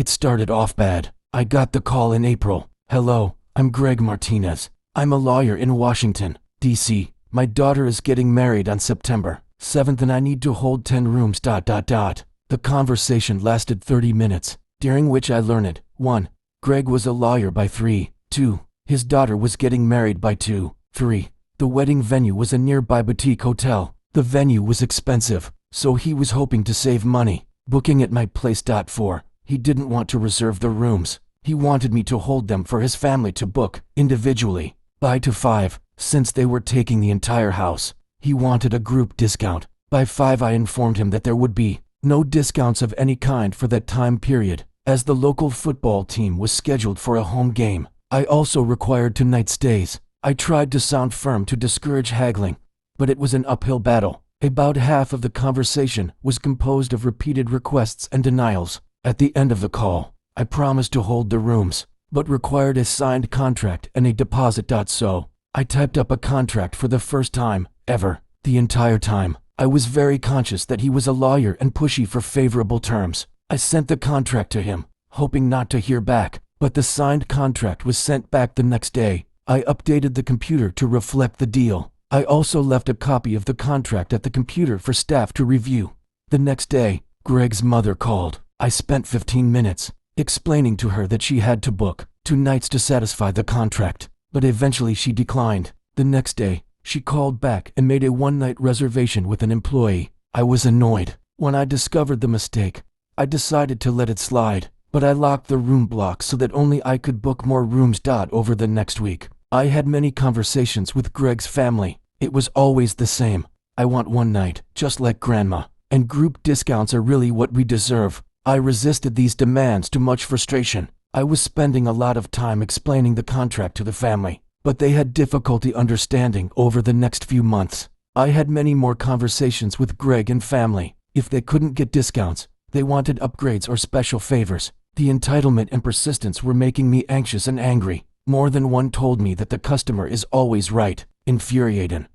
It started off bad. I got the call in April. Hello, I'm Greg Martinez. I'm a lawyer in Washington, D.C. My daughter is getting married on September 7th and I need to hold 10 rooms. The conversation lasted 30 minutes, during which I learned 1. Greg was a lawyer by 3. 2. His daughter was getting married by 2. 3. The wedding venue was a nearby boutique hotel. The venue was expensive, so he was hoping to save money, booking at my place. 4. He didn't want to reserve the rooms. He wanted me to hold them for his family to book individually. By 5, since they were taking the entire house, he wanted a group discount. By 5, I informed him that there would be no discounts of any kind for that time period, as the local football team was scheduled for a home game. I also required 2 night stays. I tried to sound firm to discourage haggling, but it was an uphill battle. About half of the conversation was composed of repeated requests and denials. At the end of the call, I promised to hold the rooms, but required a signed contract and a deposit. So, I typed up a contract for the first time ever. The entire time, I was very conscious that he was a lawyer and pushy for favorable terms. I sent the contract to him, hoping not to hear back, but the signed contract was sent back the next day. I updated the computer to reflect the deal. I also left a copy of the contract at the computer for staff to review. The next day, Greg's mother called. I spent 15 minutes explaining to her that she had to book 2 nights to satisfy the contract, but eventually she declined. The next day, she called back and made a 1-night reservation with an employee. I was annoyed. When I discovered the mistake, I decided to let it slide, but I locked the room block so that only I could book more rooms. Over the next week, I had many conversations with Greg's family. It was always the same. I want 1 night, just like grandma, and group discounts are really what we deserve. I resisted these demands to much frustration. I was spending a lot of time explaining the contract to the family, but they had difficulty understanding. Over the next few months, I had many more conversations with Greg and family. If they couldn't get discounts, they wanted upgrades or special favors. The entitlement and persistence were making me anxious and angry. More than one told me that the customer is always right. Infuriating.